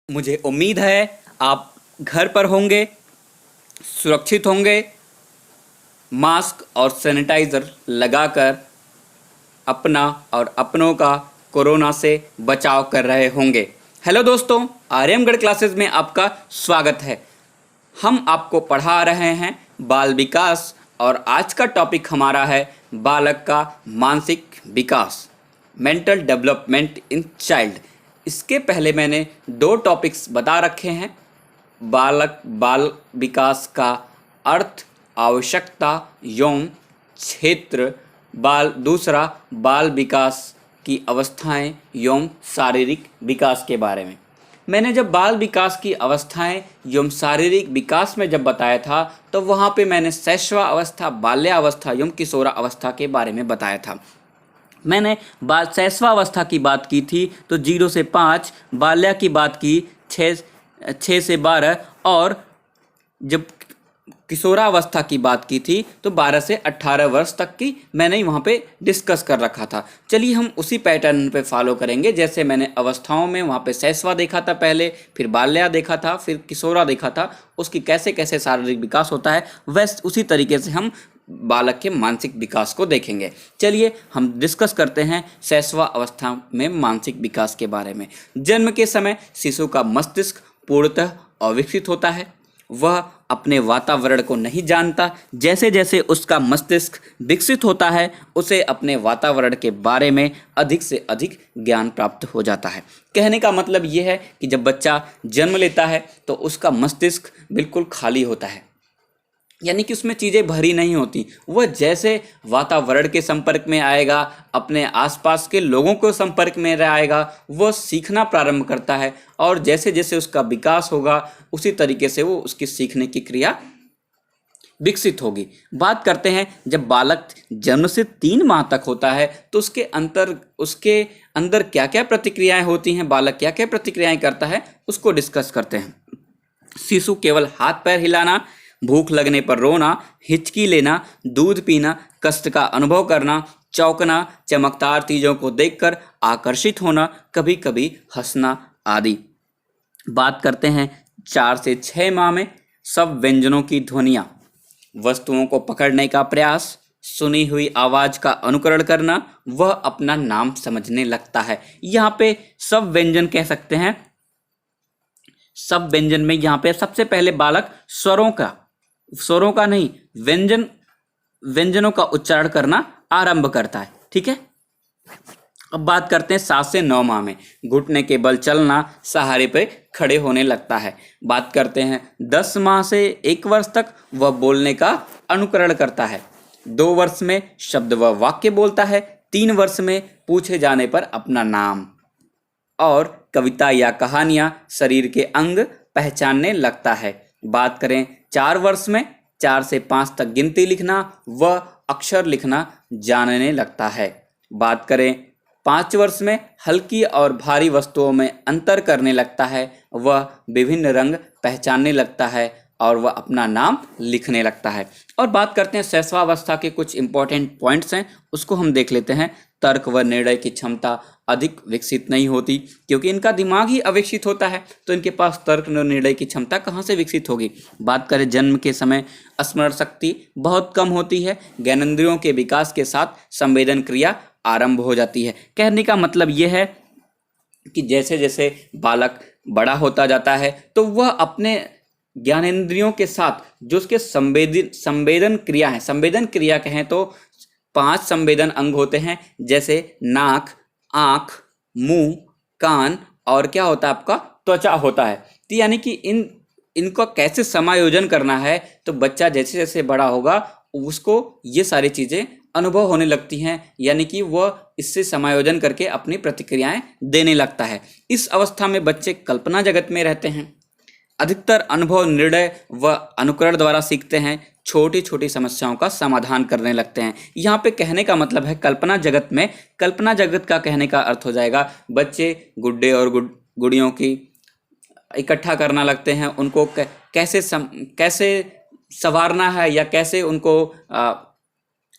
मुझे उम्मीद है आप घर पर होंगे, सुरक्षित होंगे, मास्क और सैनिटाइज़र लगाकर अपना और अपनों का कोरोना से बचाव कर रहे होंगे। हेलो दोस्तों, आर्यमगढ़ क्लासेस में आपका स्वागत है। हम आपको पढ़ा रहे हैं बाल विकास और आज का टॉपिक हमारा है बालक का मानसिक विकास, मेंटल डेवलपमेंट इन चाइल्ड। इसके पहले मैंने दो टॉपिक्स बता रखे हैं, बाल विकास का अर्थ, आवश्यकता एवं क्षेत्र, दूसरा बाल विकास की अवस्थाएं एवं शारीरिक विकास के बारे में। मैंने जब बाल विकास की अवस्थाएं एवं शारीरिक विकास में जब बताया था तो वहाँ पे मैंने शैशव अवस्था, बाल्यावस्था एवं किशोरावस्था के बारे में बताया था। मैंने शैशवावस्था की बात की थी तो 0 से 5, बाल्या की बात की 6 से 12 और जब किशोरावस्था की बात की थी तो 12 से 18 वर्ष तक की मैंने वहाँ पे डिस्कस कर रखा था। चलिए हम उसी पैटर्न पे फॉलो करेंगे। जैसे मैंने अवस्थाओं में वहाँ पे शैशवा देखा था पहले, फिर बाल्या देखा था, फिर किशोरा देखा था, उसकी कैसे कैसे शारीरिक विकास होता है, वैसे उसी तरीके से हम बालक के मानसिक विकास को देखेंगे। चलिए हम डिस्कस करते हैं शैशवा अवस्था में मानसिक विकास के बारे में। जन्म के समय शिशु का मस्तिष्क पूर्णतः अविकसित होता है। वह अपने वातावरण को नहीं जानता। जैसे जैसे उसका मस्तिष्क विकसित होता है उसे अपने वातावरण के बारे में अधिक से अधिक ज्ञान प्राप्त हो जाता है। कहने का मतलब ये है कि जब बच्चा जन्म लेता है तो उसका मस्तिष्क बिल्कुल खाली होता है, यानी कि उसमें चीज़ें भरी नहीं होती। वह जैसे वातावरण के संपर्क में आएगा, अपने आसपास के लोगों को संपर्क में आएगा, वह सीखना प्रारंभ करता है और जैसे जैसे उसका विकास होगा उसी तरीके से वो उसकी सीखने की क्रिया विकसित होगी। बात करते हैं जब बालक जन्म से 3 माह तक होता है तो उसके अंदर क्या क्या प्रतिक्रियाएं होती हैं, बालक क्या क्या प्रतिक्रियाएं करता है, उसको डिस्कस करते हैं। शिशु केवल हाथ पैर हिलाना, भूख लगने पर रोना, हिचकी लेना, दूध पीना, कष्ट का अनुभव करना, चौंकना, चमकदार चीज़ों को देखकर आकर्षित होना, कभी कभी हंसना आदि। बात करते हैं 4 से 6 माह में सब व्यंजनों की ध्वनियाँ, वस्तुओं को पकड़ने का प्रयास, सुनी हुई आवाज़ का अनुकरण करना, वह अपना नाम समझने लगता है। यहाँ पे सब व्यंजन कह सकते हैं। सब व्यंजन में यहाँ पे सबसे पहले बालक स्वरों का नहीं, व्यंजनों का उच्चारण करना आरंभ करता है। ठीक है। अब बात करते हैं 7 से 9 माह में घुटने के बल चलना, सहारे पे खड़े होने लगता है। बात करते हैं 10 माह से 1 वर्ष तक वह बोलने का अनुकरण करता है। 2 वर्ष में शब्द व वाक्य बोलता है। 3 वर्ष में पूछे जाने पर अपना नाम और कविता या कहानियां, शरीर के अंग पहचानने लगता है। बात करें 4 वर्ष में 4 से 5 तक गिनती लिखना व अक्षर लिखना जानने लगता है। बात करें 5 वर्ष में हल्की और भारी वस्तुओं में अंतर करने लगता है। वह विभिन्न रंग पहचानने लगता है और वह अपना नाम लिखने लगता है। और बात करते हैं शैशवावस्था के कुछ इंपॉर्टेंट पॉइंट्स हैं, उसको हम देख लेते हैं। तर्क व निर्णय की क्षमता अधिक विकसित नहीं होती क्योंकि इनका दिमाग ही अविकसित होता है, तो इनके पास तर्क व निर्णय की क्षमता कहाँ से विकसित होगी। बात करें जन्म के समय स्मरण शक्ति बहुत कम होती है। ज्ञानेंद्रियों के विकास के साथ संवेदन क्रिया आरंभ हो जाती है। कहने का मतलब यह है कि जैसे जैसे बालक बड़ा होता जाता है तो वह अपने ज्ञानेंद्रियों के साथ जो उसके संवेदन क्रिया है, संवेदन क्रिया कहें तो 5 संवेदन अंग होते हैं, जैसे नाक, आँख, मुंह, कान और क्या होता है आपका त्वचा होता है। तो यानी कि इनको कैसे समायोजन करना है, तो बच्चा जैसे जैसे बड़ा होगा उसको ये सारी चीज़ें अनुभव होने लगती हैं, यानी कि वह इससे समायोजन करके अपनी प्रतिक्रियाएं देने लगता है। इस अवस्था में बच्चे कल्पना जगत में रहते हैं। अधिकतर अनुभव, निर्णय व अनुकरण द्वारा सीखते हैं। छोटी छोटी समस्याओं का समाधान करने लगते हैं। यहाँ पे कहने का मतलब है कल्पना जगत में, कल्पना जगत का कहने का अर्थ हो जाएगा बच्चे गुड्डे और गुड़ियों की इकट्ठा करना लगते हैं। उनको कैसे संवारना है या कैसे उनको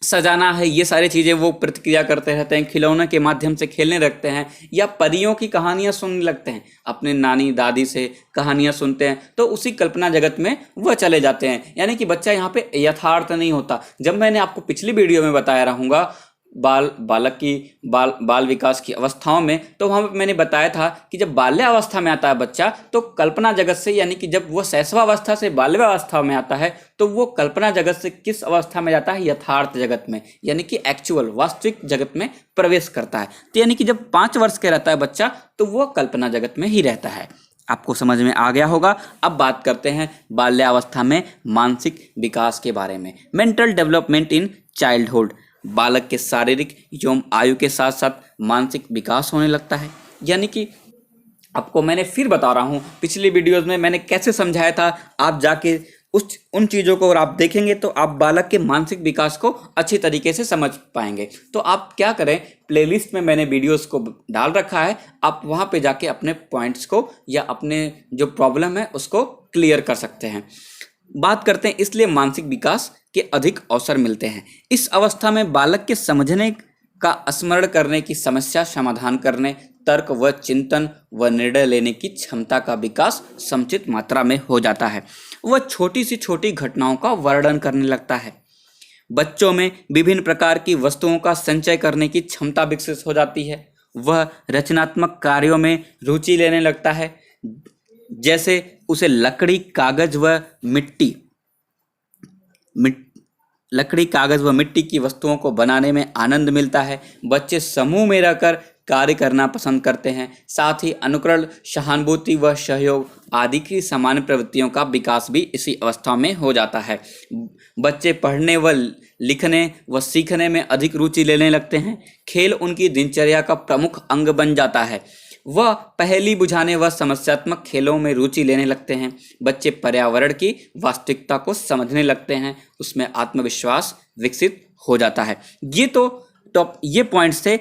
सजाना है, ये सारी चीज़ें वो प्रतिक्रिया करते रहते हैं, खिलौने के माध्यम से खेलने लगते हैं या परियों की कहानियाँ सुनने लगते हैं, अपने नानी दादी से कहानियाँ सुनते हैं, तो उसी कल्पना जगत में वह चले जाते हैं। यानी कि बच्चा यहाँ पे यथार्थ नहीं होता। जब मैंने आपको पिछली वीडियो में बताया रहूँगा बालक की बाल विकास की अवस्थाओं में, तो वहाँ पे मैंने बताया था कि जब बाल्यावस्था में आता है बच्चा, तो कल्पना जगत से, यानी कि जब वो शैशवावस्था से बाल्यावस्था में आता है, तो वो कल्पना जगत से किस अवस्था में जाता है? यथार्थ जगत में, यानी कि एक्चुअल वास्तविक जगत में प्रवेश करता है। तो यानी कि जब 5 वर्ष का रहता है बच्चा, तो वो कल्पना जगत में ही रहता है। आपको समझ में आ गया होगा। अब बात करते हैं बाल्यावस्था में मानसिक विकास के बारे में। Mental development in childhood. बालक के शारीरिक एवं आयु के साथ साथ मानसिक विकास होने लगता है। यानी कि आपको मैंने फिर बता रहा हूँ, पिछली वीडियोस में मैंने कैसे समझाया था, आप जाके उन चीज़ों को और आप देखेंगे तो आप बालक के मानसिक विकास को अच्छी तरीके से समझ पाएंगे। तो आप क्या करें, प्लेलिस्ट में मैंने वीडियोस को डाल रखा है, आप वहाँ पे जाके अपने पॉइंट्स को या अपने जो प्रॉब्लम है उसको क्लियर कर सकते हैं। बात करते हैं, इसलिए मानसिक विकास के अधिक अवसर मिलते हैं। इस अवस्था में बालक के समझने का, स्मरण करने की, समस्या समाधान करने, तर्क व चिंतन व निर्णय लेने की क्षमता का विकास समुचित मात्रा में हो जाता है। वह छोटी सी छोटी घटनाओं का वर्णन करने लगता है। बच्चों में विभिन्न प्रकार की वस्तुओं का संचय करने की क्षमता विकसित हो जाती है। वह रचनात्मक कार्यों में रुचि लेने लगता है, जैसे उसे लकड़ी कागज व मिट्टी की वस्तुओं को बनाने में आनंद मिलता है। बच्चे समूह में रहकर कार्य करना पसंद करते हैं। साथ ही अनुकरण, सहानुभूति व सहयोग आदि की सामान्य प्रवृत्तियों का विकास भी इसी अवस्था में हो जाता है। बच्चे पढ़ने व लिखने व सीखने में अधिक रुचि लेने लगते हैं। खेल उनकी दिनचर्या का प्रमुख अंग बन जाता है। वह पहेली बुझाने व समस्यात्मक खेलों में रुचि लेने लगते हैं। बच्चे पर्यावरण की वास्तविकता को समझने लगते हैं, उसमें आत्मविश्वास विकसित हो जाता है। ये पॉइंट्स थे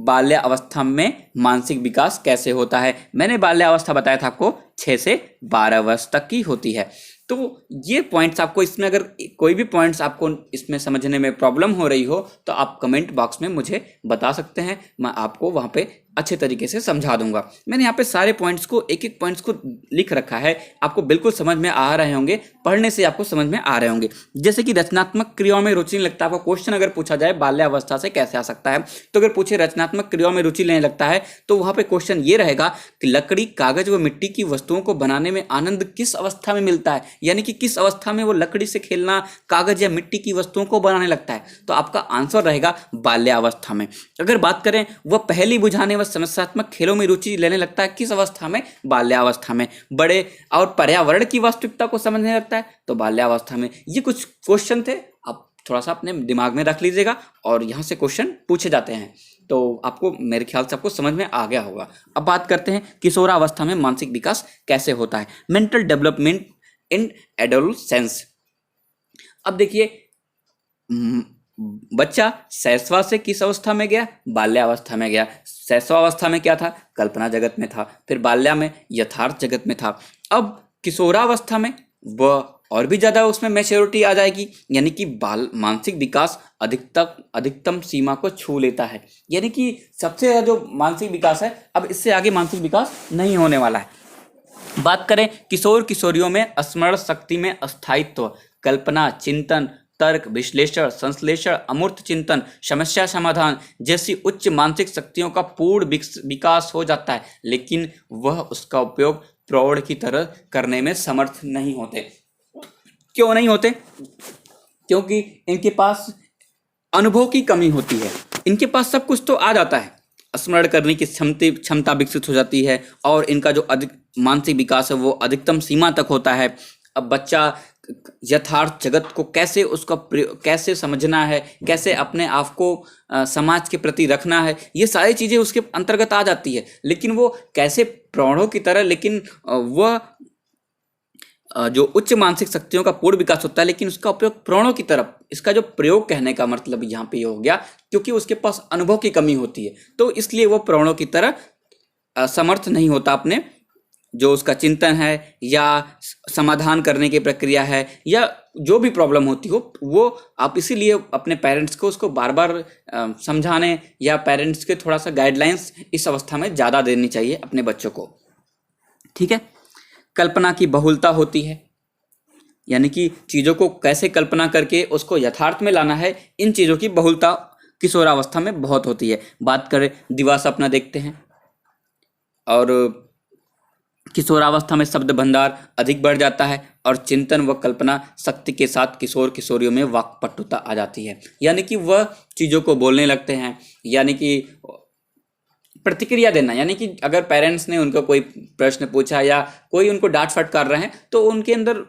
बाल्यावस्था में मानसिक विकास कैसे होता है। मैंने बाल्यावस्था बताया था आपको 6 से 12 वर्ष तक की होती है। तो ये पॉइंट्स आपको, इसमें अगर कोई भी पॉइंट्स आपको इसमें समझने में प्रॉब्लम हो रही हो तो आप कमेंट बॉक्स में मुझे बता सकते हैं, मैं आपको वहाँ पे अच्छे तरीके से समझा दूंगा। मैंने यहाँ पे सारे पॉइंट्स को, एक एक पॉइंट्स को लिख रखा है, आपको बिल्कुल समझ में आ रहे होंगे, पढ़ने से आपको समझ में आ रहे होंगे। जैसे कि रचनात्मक क्रियाओं में रुचि लगता है, आपको क्वेश्चन अगर पूछा जाए बाल्यावस्था से कैसे आ सकता है, तो अगर पूछे रचनात्मक क्रियाओं में रुचि लेने लगता है, तो वहाँ पे क्वेश्चन ये रहेगा कि लकड़ी, कागज व मिट्टी की वस्तुओं को बनाने में आनंद किस अवस्था में मिलता है, यानी कि किस अवस्था में वो लकड़ी से खेलना, कागज या मिट्टी की वस्तुओं को बनाने लगता है। तो आपका आंसर रहेगा बाल्यावस्था में। अगर बात करें वह पहेली बुझाने व समस्यात्मक खेलों में रुचि लेने लगता है, किस अवस्था में? बाल्यावस्था में। बड़े और पर्यावरण की वास्तविकता को समझने लगता है, तो बाल्यावस्था में। ये कुछ क्वेश्चन थे, आप थोड़ा सा अपने दिमाग में रख लीजिएगा और यहाँ से क्वेश्चन पूछे जाते हैं, तो आपको, मेरे ख्याल से आपको समझ में आ गया होगा। अब बात करते हैं किशोरावस्था में मानसिक विकास कैसे होता है। Mental development in adolescence. अब देखिए, बच्चा शैशवा से किस अवस्था में गया? बाल्यावस्था में गया। शैशवावस्था में क्या था? कल्पना जगत में था। फिर बाल्या में यथार्थ जगत में था। अब किशोरावस्था में वह और भी ज़्यादा उसमें मैच्योरिटी आ जाएगी, यानी कि मानसिक विकास अधिकतम सीमा को छू लेता है। यानी कि सबसे ज़्यादा जो मानसिक विकास है, अब इससे आगे मानसिक विकास नहीं होने वाला है। बात करें किशोर किशोरियों में स्मरण शक्ति में स्थायित्व, कल्पना, चिंतन, तर्क, विश्लेषण, संश्लेषण, अमूर्त चिंतन, समस्या समाधान जैसी उच्च मानसिक शक्तियों का पूर्ण विकास हो जाता है, लेकिन वह उसका उपयोग प्रौढ़ की तरह करने में समर्थ नहीं होते। क्यों नहीं होते? क्योंकि इनके पास अनुभव की कमी होती है। इनके पास सब कुछ तो आ जाता है, स्मरण करने की क्षमता विकसित हो जाती है और इनका जो मानसिक विकास है वो अधिकतम सीमा तक होता है। अब बच्चा यथार्थ जगत को कैसे समझना है, कैसे अपने आप को समाज के प्रति रखना है, ये सारी चीज़ें उसके अंतर्गत आ जाती है। लेकिन वो कैसे प्रौढ़ों की तरह, लेकिन वह जो उच्च मानसिक शक्तियों का पूर्ण विकास होता है, लेकिन उसका उपयोग प्रौढ़ों की तरफ, इसका जो प्रयोग कहने का मतलब यहाँ पे ये हो गया, क्योंकि उसके पास अनुभव की कमी होती है, तो इसलिए वो प्रौढ़ों की तरह समर्थ नहीं होता अपने जो उसका चिंतन है या समाधान करने की प्रक्रिया है या जो भी प्रॉब्लम होती हो, वो आप इसीलिए अपने पेरेंट्स को उसको बार बार समझाने या पेरेंट्स के थोड़ा सा गाइडलाइंस इस अवस्था में ज़्यादा देनी चाहिए अपने बच्चों को। ठीक है। कल्पना की बहुलता होती है, यानी कि चीज़ों को कैसे कल्पना करके उसको यथार्थ में लाना है, इन चीज़ों की बहुलता किशोरावस्था में बहुत होती है। बात करें दिवा सपना देखते हैं, और किशोरावस्था में शब्द भंडार अधिक बढ़ जाता है और चिंतन व कल्पना शक्ति के साथ किशोर किशोरियों में वाक्पटुता आ जाती है, यानी कि वह चीज़ों को बोलने लगते हैं, यानी कि प्रतिक्रिया देना, यानी कि अगर पेरेंट्स ने उनको कोई प्रश्न पूछा या कोई उनको डांट फटकार रहे हैं तो उनके अंदर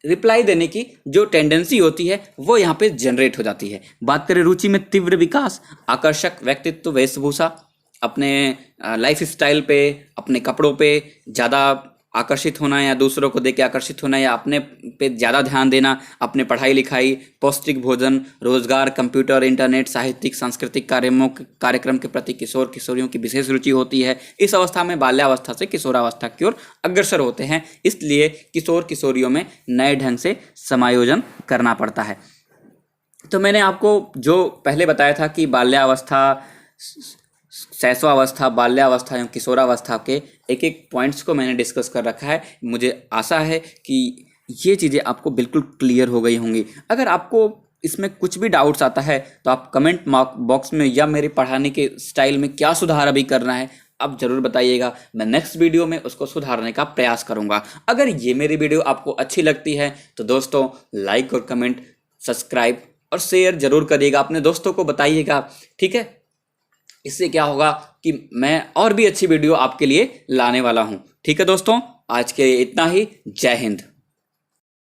रिप्लाई देने की जो टेंडेंसी होती है वो यहाँ पे जनरेट हो जाती है। बात करें रुचि में तीव्र विकास, आकर्षक व्यक्तित्व, वेशभूषा, अपने लाइफ स्टाइल पे, अपने कपड़ों पे ज़्यादा आकर्षित होना या दूसरों को देख के आकर्षित होना या अपने पे ज़्यादा ध्यान देना, अपने पढ़ाई लिखाई, पौष्टिक भोजन, रोजगार, कंप्यूटर, इंटरनेट, साहित्यिक सांस्कृतिक कार्यक्रम के प्रति किशोर किशोरियों की विशेष रुचि होती है। इस अवस्था में बाल्यावस्था से किशोरावस्था की ओर अग्रसर होते हैं, इसलिए किशोर किशोरियों में नए ढंग से समायोजन करना पड़ता है। तो मैंने आपको जो पहले बताया था कि बाल्यावस्था, शैशवावस्था, बाल्यावस्था एवं किशोरावस्था के एक एक पॉइंट्स को मैंने डिस्कस कर रखा है। मुझे आशा है कि ये चीज़ें आपको बिल्कुल क्लियर हो गई होंगी। अगर आपको इसमें कुछ भी डाउट्स आता है तो आप कमेंट बॉक्स में या मेरे पढ़ाने के स्टाइल में क्या सुधार अभी करना है आप ज़रूर बताइएगा। मैं नेक्स्ट वीडियो में उसको सुधारने का प्रयास करूँगा। अगर ये मेरी वीडियो आपको अच्छी लगती है तो दोस्तों लाइक और कमेंट, सब्सक्राइब और शेयर ज़रूर करिएगा, अपने दोस्तों को बताइएगा। ठीक है, इससे क्या होगा कि मैं और भी अच्छी वीडियो आपके लिए लाने वाला हूं। ठीक है दोस्तों, आज के इतना ही। जय हिंद।